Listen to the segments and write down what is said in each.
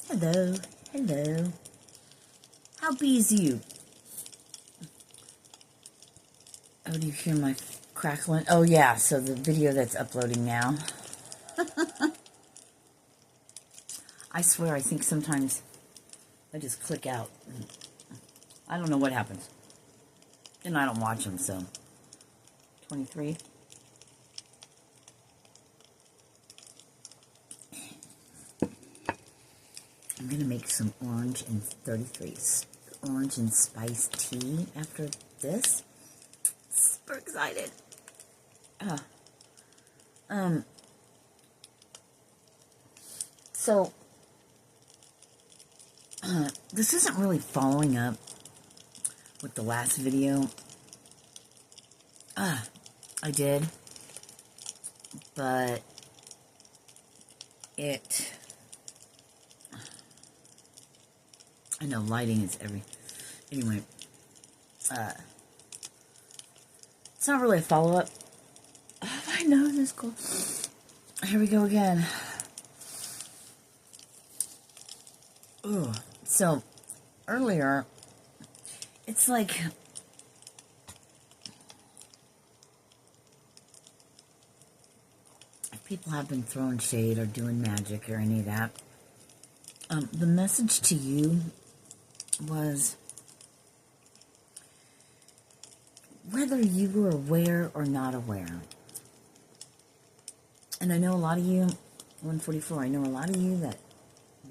Hello, hello. How bees you? Oh, do you hear my crackling? Oh, yeah, so the video that's uploading now. I swear, I think sometimes I just click out. I don't know what happens. And I don't watch them, so. 23. I'm going to make some orange and 33s. Orange and spice tea after this. Super excited. So, this isn't really following up with the last video. I did. But I know lighting is anyway, it's not really a follow-up. Oh, I know this is cool. Here we go again. Ooh. So, earlier, it's like, if people have been throwing shade or doing magic or any of that, the message to you was whether you were aware or not aware. And I know a lot of you, 144, I know a lot of you that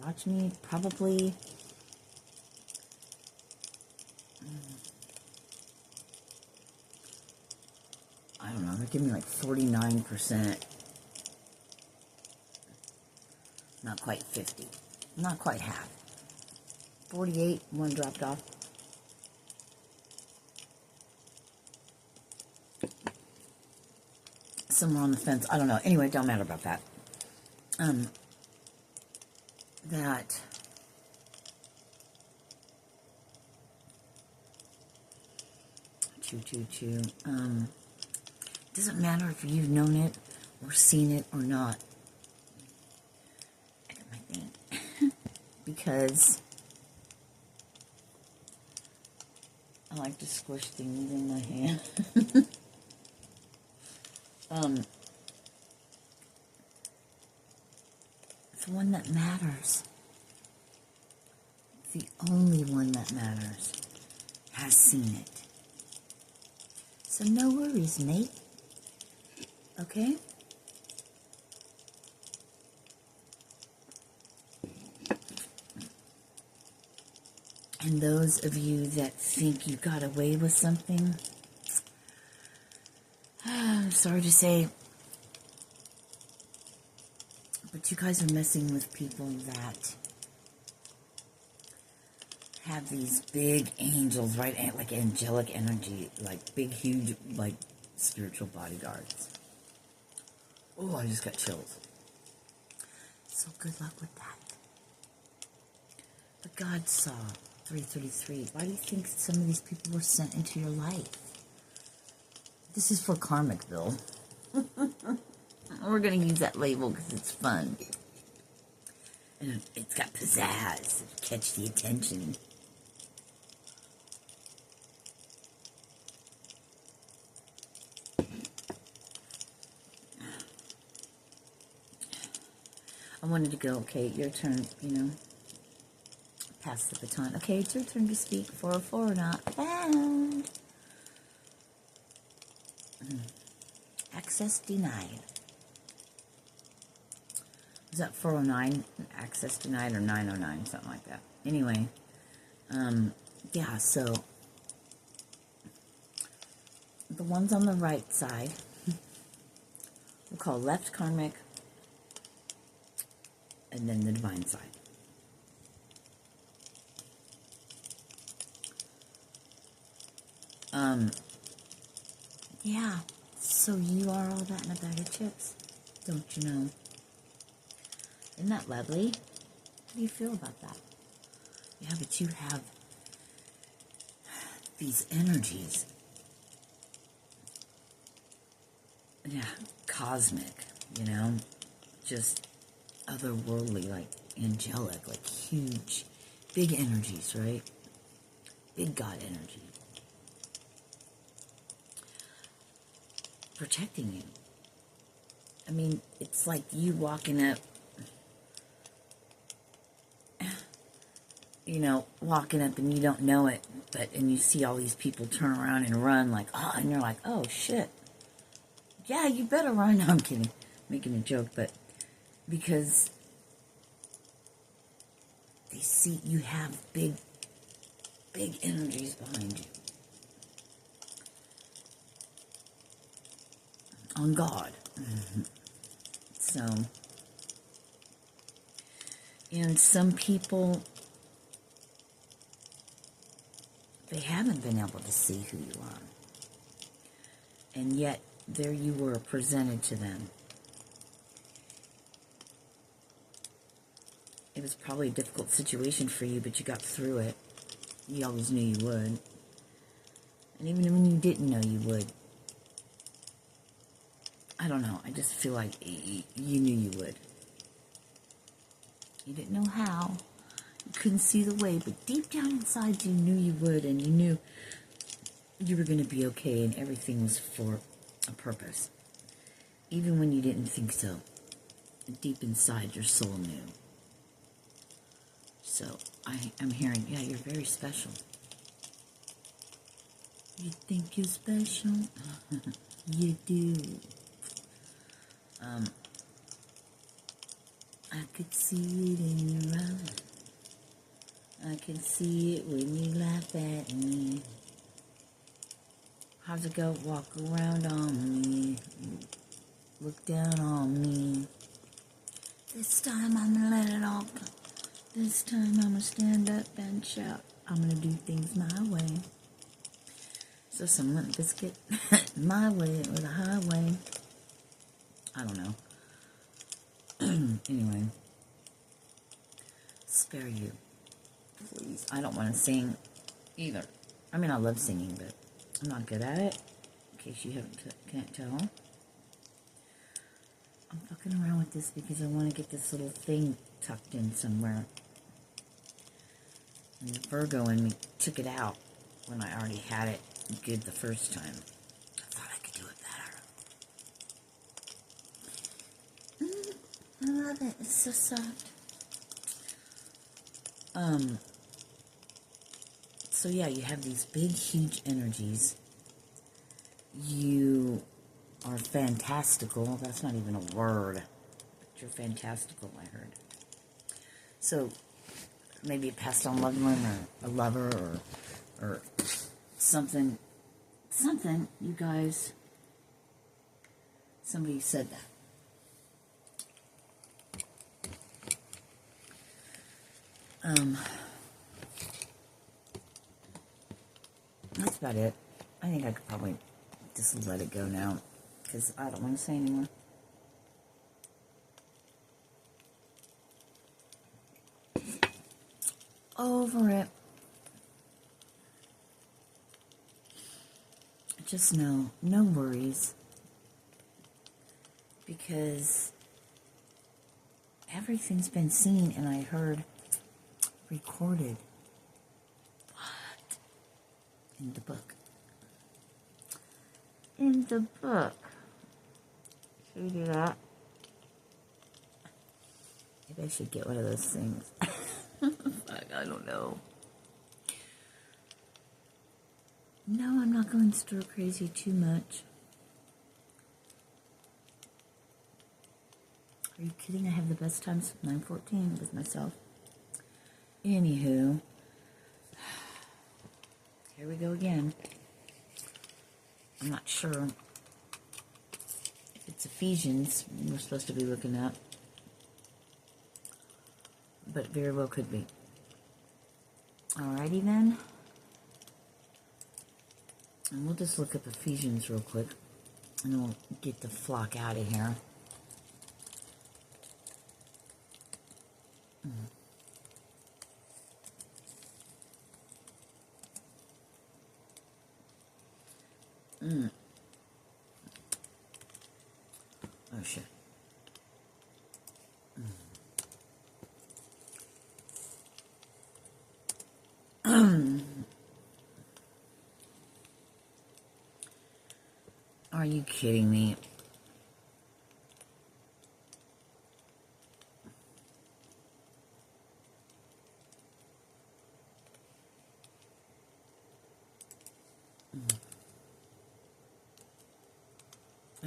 watch me probably I don't know, they're giving me like 49%. Not quite 50. Not quite half. 48, one dropped off. Somewhere on the fence. I don't know. Anyway, it don't matter about that. That choo. Doesn't matter if you've known it or seen it or not. I got my thing. Because I like to squish things in my hand. The one that matters, the only one that matters, has seen it. So no worries, mate. Okay? And those of you that think you got away with something, I'm sorry to say, but you guys are messing with people that have these big angels, right? Like angelic energy, like big, huge, like spiritual bodyguards. Oh, I just got chills. So good luck with that. But God saw 333. Why do you think some of these people were sent into your life? This is for Karmicville. We're going to use that label because it's fun. And it's got pizzazz to catch the attention. I wanted to go, okay, your turn, pass the baton. Okay, it's your turn to speak. 404 not found. Access denied. Was that 409? Access denied or 909? Something like that. Anyway, yeah, so the ones on the right side, we'll call left karmic, and then the divine side. Yeah, so you are all that in a bag of chips, don't you know? Isn't that lovely? How do you feel about that? Yeah, but you have these energies. Yeah, cosmic, just otherworldly, like angelic, like huge, big energies, right? Big God energy. Protecting you. I mean, it's like you walking up, walking up and you don't know it, and you see all these people turn around and run like, oh, and you're like, oh, shit. Yeah, you better run. No, I'm kidding. Making a joke, but because they see you have big energies behind you. On God. So, and some people, they haven't been able to see who you are. And yet, there you were presented to them. It was probably a difficult situation for you, but you got through it. You always knew you would. And even when you didn't know you would, I don't know, I just feel like you knew you would. You didn't know how. You couldn't see the way, but deep down inside you knew you would, and you knew you were going to be okay, and everything was for a purpose. Even when you didn't think so. Deep inside your soul knew. So, I'm hearing, yeah, you're very special. You think you're special? You do. I could see it in your eyes. I can see it when you laugh at me. How's it go? Walk around on me. Look down on me. This time I'm gonna let it all go. This time I'm gonna stand up and shout. I'm gonna do things my way. So some Limp Biscuit, my way or the highway. I don't know. Anyway, spare you, please. I don't want to sing either. I mean, I love singing, but I'm not good at it. In case you can't tell. I'm fucking around with this because I want to get this little thing tucked in somewhere. And the Virgo in me took it out when I already had it good the first time. I thought I could do it better. I love it. It's so soft. So yeah, you have these big, huge energies. You are fantastical. That's not even a word. But you're fantastical, I heard. So maybe a passed on loved one or a lover or something. Something, you guys. Somebody said that. That's about it. I think I could probably just let it go now, because I don't want to say anymore. Over it. Just no worries, because everything's been seen and I heard recorded. What? In the book. In the book. Should we do that? Maybe I should get one of those things. I don't know. No, I'm not going stir crazy too much. Are you kidding? I have the best times 9:14 with myself. Anywho, here we go again. I'm not sure if it's Ephesians we're supposed to be looking at, but very well could be. Alrighty then. And we'll just look up Ephesians real quick, and then we'll get the flock out of here. Oh, shit. Are you kidding me?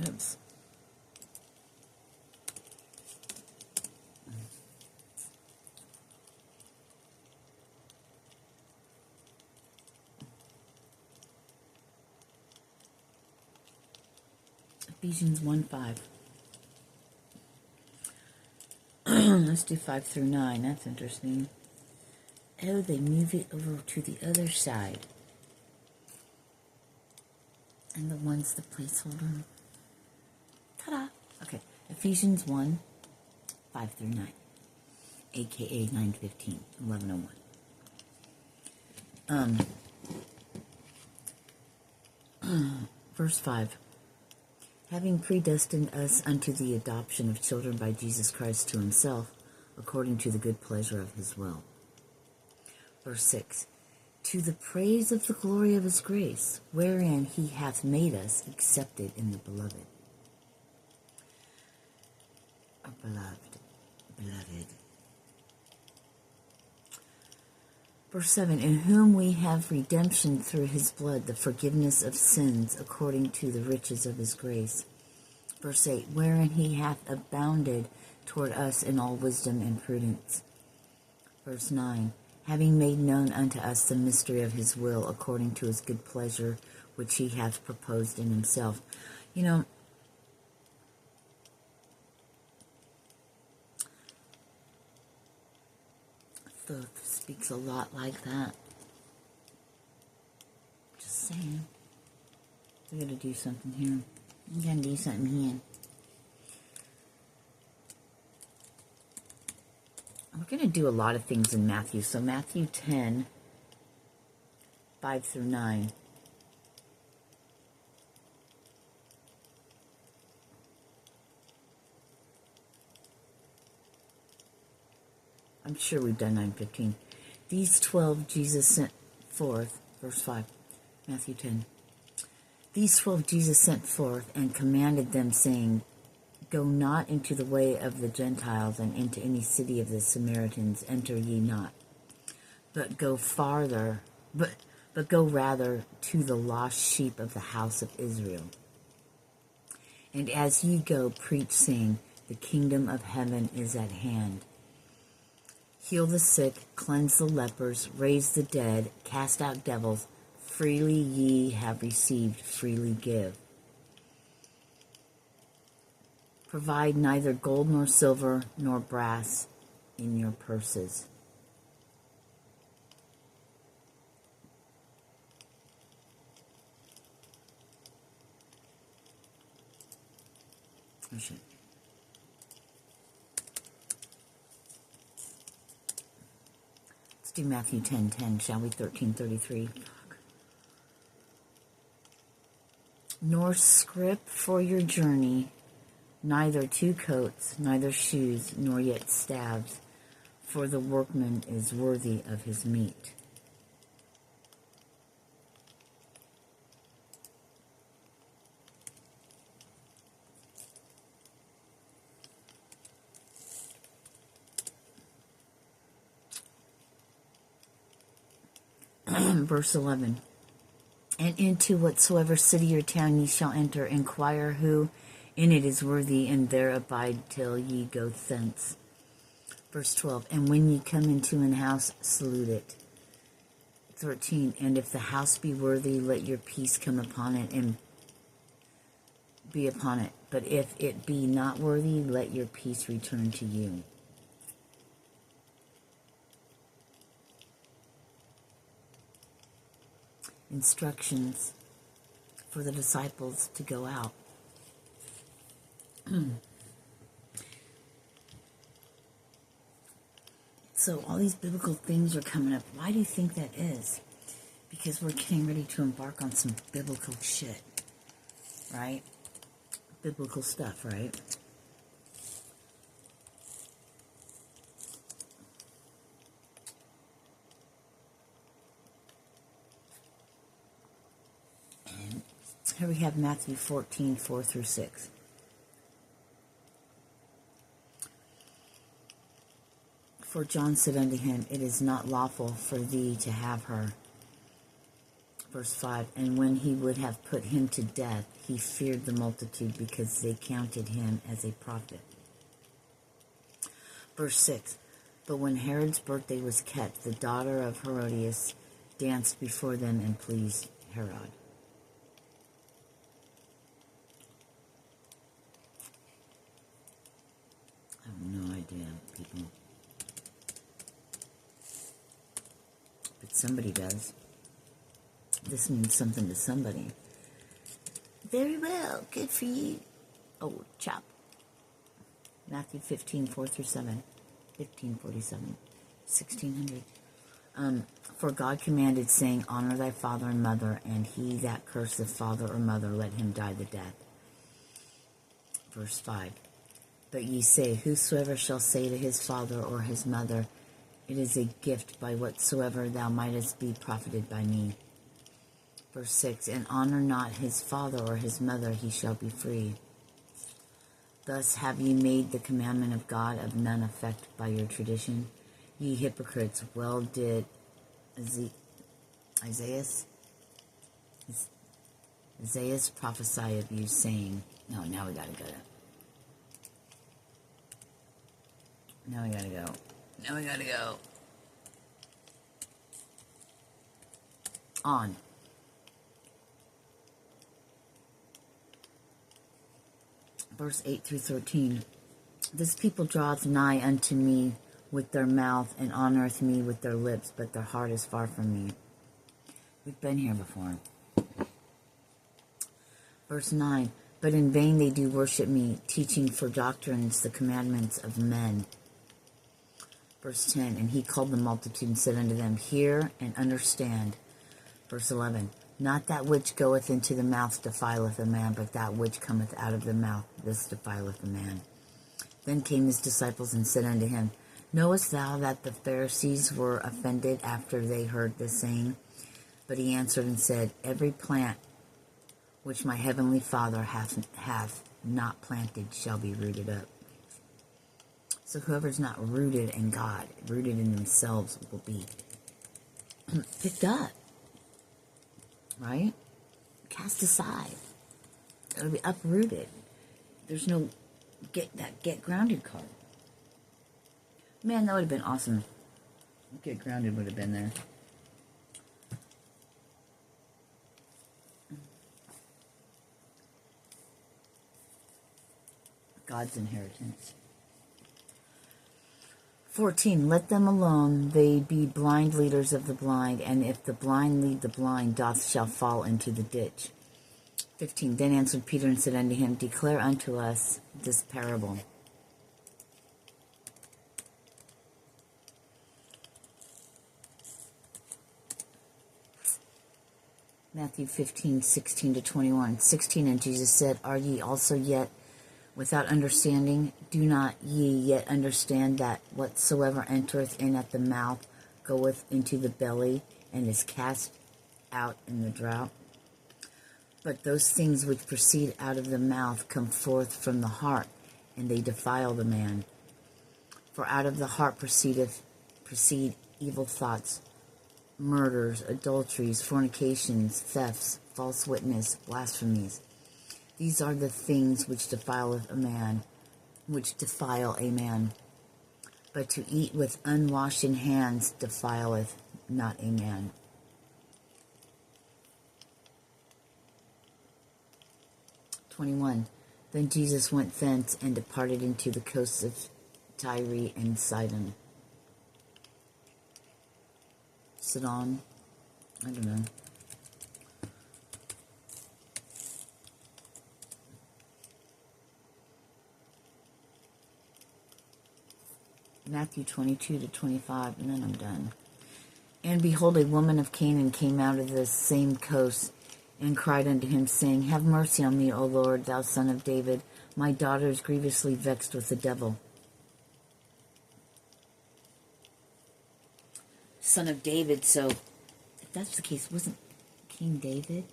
Oops. Ephesians 1:5. Let's do 5 through 9. That's interesting. Oh, they move it over to the other side. And the one's the placeholder. Ta-da! Okay, Ephesians 1, 5 through 9. AKA 9:15, 11:01. Verse 5. Having predestined us unto the adoption of children by Jesus Christ to himself, according to the good pleasure of his will. Verse 6. To the praise of the glory of his grace, wherein he hath made us accepted in the beloved. Or beloved. Verse 7, in whom we have redemption through his blood, the forgiveness of sins, according to the riches of his grace. Verse 8, wherein he hath abounded toward us in all wisdom and prudence. Verse 9, having made known unto us the mystery of his will, according to his good pleasure, which he hath proposed in himself. You know, Thoth speaks a lot like that. Just saying. We gotta do something here. We gotta do something here. We're gonna do a lot of things in Matthew. So Matthew 10, 5 through 9. I'm sure we've done 9:15. These 12 Jesus sent forth, verse 5, Matthew 10. These 12 Jesus sent forth and commanded them, saying, go not into the way of the Gentiles, and into any city of the Samaritans enter ye not, but go farther, but go rather to the lost sheep of the house of Israel. And as ye go, preach, saying, the kingdom of heaven is at hand. Heal the sick, cleanse the lepers, raise the dead, cast out devils. Freely ye have received, freely give. Provide neither gold nor silver nor brass in your purses. Oh, shit. Let's do Matthew 10:10, shall we? 13:33. Nor scrip for your journey, neither 2 coats, neither shoes, nor yet staves, for the workman is worthy of his meat. Verse 11. And into whatsoever city or town ye shall enter, inquire who in it is worthy, and there abide till ye go thence. Verse 12. And when ye come into an house, salute it. 13. And if the house be worthy, let your peace come upon it, and be upon it. But if it be not worthy, let your peace return to you. Instructions for the disciples to go out. So all these biblical things are coming up. Why do you think that is? Because we're getting ready to embark on some biblical shit, right? Biblical stuff, right? Here we have Matthew 14, 4 through 6. For John said unto him, It is not lawful for thee to have her. Verse 5, And when he would have put him to death, he feared the multitude, because they counted him as a prophet. Verse 6, But when Herod's birthday was kept, the daughter of Herodias danced before them and pleased Herod. I have no idea, people. But somebody does. This means something to somebody. Very well. Good for you. Oh, chop. Matthew 15, 4 through 7. 1547. 1600. For God commanded, saying, Honor thy father and mother, and he that curseth father or mother, let him die the death. Verse 5. But ye say, Whosoever shall say to his father or his mother, It is a gift by whatsoever thou mightest be profited by me. Verse 6, And honor not his father or his mother, he shall be free. Thus have ye made the commandment of God of none effect by your tradition. Ye hypocrites, well did Isaiah prophesy of you, saying, No, now we gotta go. Now we gotta go. On. Verse 8 through 13. This people draweth nigh unto me with their mouth, and honoreth me with their lips, but their heart is far from me. We've been here before. Verse 9. But in vain they do worship me, teaching for doctrines the commandments of men. Verse 10. And he called the multitude and said unto them, Hear and understand. Verse 11. Not that which goeth into the mouth defileth a man, but that which cometh out of the mouth, this defileth a man. Then came his disciples and said unto him, Knowest thou that the Pharisees were offended after they heard this saying? But he answered and said, Every plant which my heavenly Father hath not planted shall be rooted up. So whoever's not rooted in God, rooted in themselves, will be picked up. Right? Cast aside. It'll be uprooted. There's no get grounded card. Man, that would have been awesome. Get grounded would have been there. God's inheritance. 14. Let them alone, they be blind leaders of the blind, and if the blind lead the blind, doth shall fall into the ditch. 15. Then answered Peter and said unto him, Declare unto us this parable. Matthew 15, 16 to 21. 16. And Jesus said, Are ye also yet without understanding? Do not ye yet understand that whatsoever entereth in at the mouth goeth into the belly, and is cast out in the draught? But those things which proceed out of the mouth come forth from the heart, and they defile the man. For out of the heart proceed evil thoughts, murders, adulteries, fornications, thefts, false witness, blasphemies. These are the things which defile a man. But to eat with unwashed hands defileth not a man. Then Jesus went thence and departed into the coasts of Tyre and Sidon. Sidon? I don't know. Matthew 22 to 25, and then I'm done. And behold, a woman of Canaan came out of the same coast, and cried unto him, saying, Have mercy on me, O Lord, thou son of David. My daughter is grievously vexed with the devil. Son of David, so if that's the case, wasn't King David?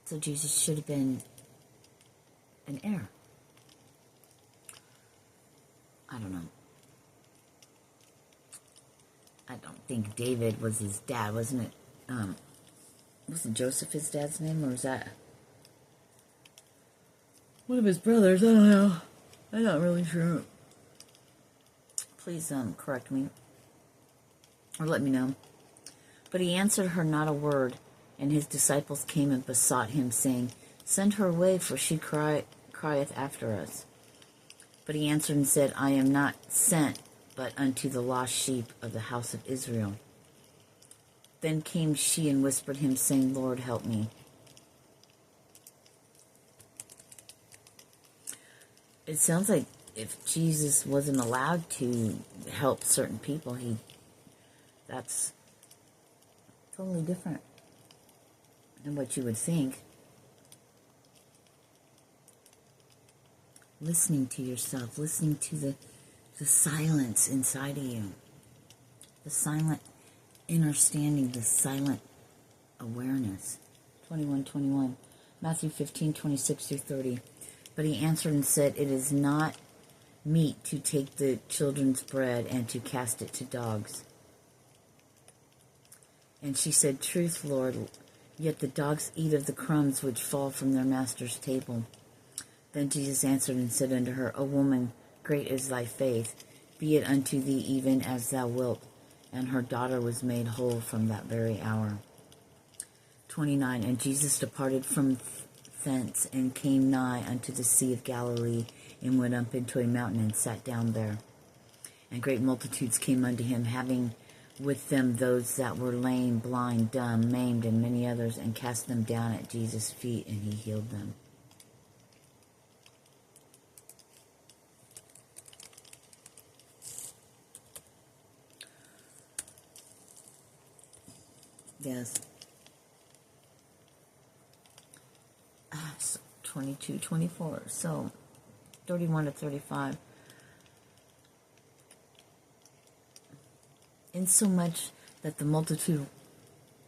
So Jesus should have been an heir. I don't know. I don't think David was his dad, wasn't it? Wasn't Joseph his dad's name, or was that one of his brothers? I don't know. I'm not really sure. Please correct me or let me know. But he answered her not a word, and his disciples came and besought him, saying, Send her away, for she crieth after us. But he answered and said, I am not sent but unto the lost sheep of the house of Israel. Then came she and whispered him, saying, Lord, help me. It sounds like if Jesus wasn't allowed to help certain people, that's totally different than what you would think. Listening to yourself, listening to the silence inside of you, the silent understanding, the silent awareness. 21:21, Matthew 15:26-30. But he answered and said, It is not meet to take the children's bread and to cast it to dogs. And she said, Truth, Lord, yet the dogs eat of the crumbs which fall from their master's table. Then Jesus answered and said unto her, O woman, great is thy faith, be it unto thee even as thou wilt. And her daughter was made whole from that very hour. 29. And Jesus departed from thence, and came nigh unto the Sea of Galilee, and went up into a mountain, and sat down there. And great multitudes came unto him, having with them those that were lame, blind, dumb, maimed, and many others, and cast them down at Jesus' feet, and he healed them. Yes. 22:24. So 31-35. Insomuch that the multitude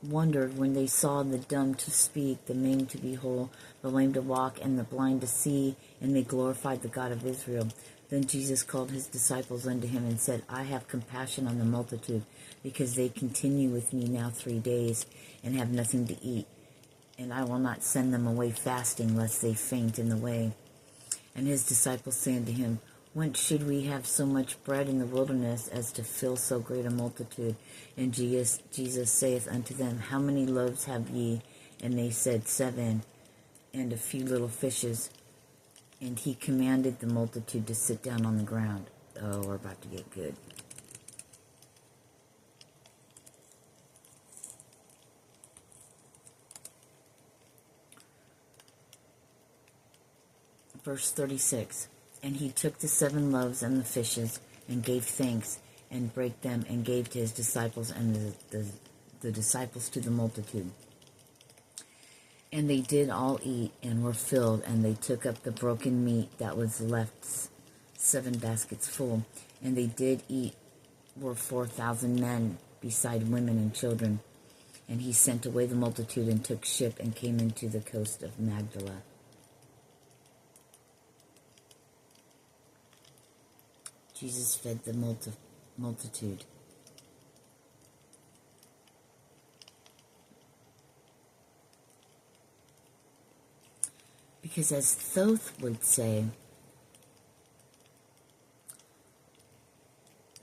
wondered when they saw the dumb to speak, the maimed to be whole, the lame to walk, and the blind to see, and they glorified the God of Israel. Then Jesus called his disciples unto him and said, I have compassion on the multitude, because they continue with me now 3 days, and have nothing to eat. And I will not send them away fasting, lest they faint in the way. And his disciples say unto him, Whence should we have so much bread in the wilderness, as to fill so great a multitude? And Jesus saith unto them, How many loaves have ye? And they said, 7, and a few little fishes. And he commanded the multitude to sit down on the ground. Oh, we're about to get good. Verse 36. And he took the 7 loaves and the fishes, and gave thanks, and brake them, and gave to his disciples, and the disciples to the multitude. And they did all eat, and were filled, and they took up the broken meat that was left, 7 baskets full. And they did eat, were 4,000 men, beside women and children. And he sent away the multitude, and took ship, and came into the coast of Magdala. Jesus fed the multitude. Because as Thoth would say,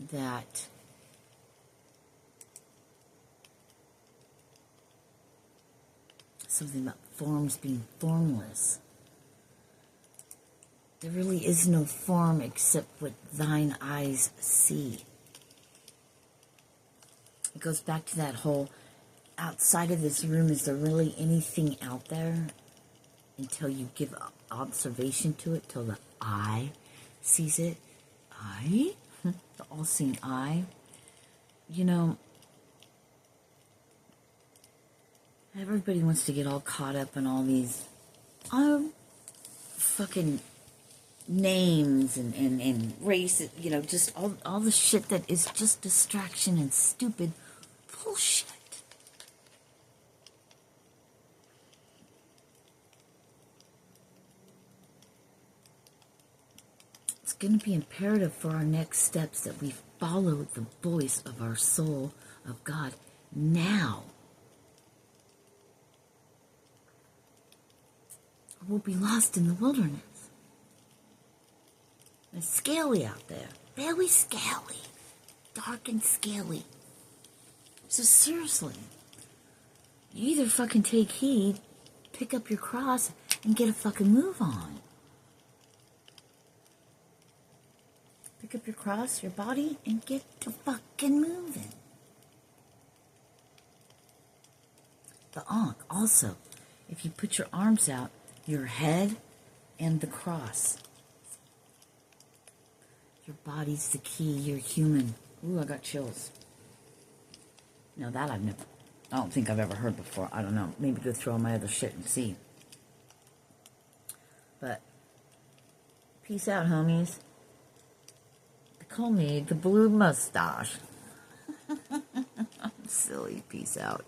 that something about forms being formless. There really is no form except what thine eyes see. It goes back to that whole, outside of this room, is there really anything out there? Until you give observation to it, till the eye sees it. Eye? The all-seeing eye. You know, everybody wants to get all caught up in all these fucking names and race, you know, just all the shit that is just distraction and stupid bullshit. going to be imperative for our next steps that we follow the voice of our soul, of God, now. Or we'll be lost in the wilderness. It's scaly out there. Very scaly. Dark and scaly. So seriously, you either fucking take heed, pick up your cross, and get a fucking move on. Pick up your cross, your body, and get to fucking moving. The Ankh, also, if you put your arms out, your head and the cross. Your body's the key. You're human. Ooh, I got chills. No, that I don't think I've ever heard before. I don't know. Maybe go through all my other shit and see. But, peace out, homies. They call me the blue mustache. I'm silly. Peace out.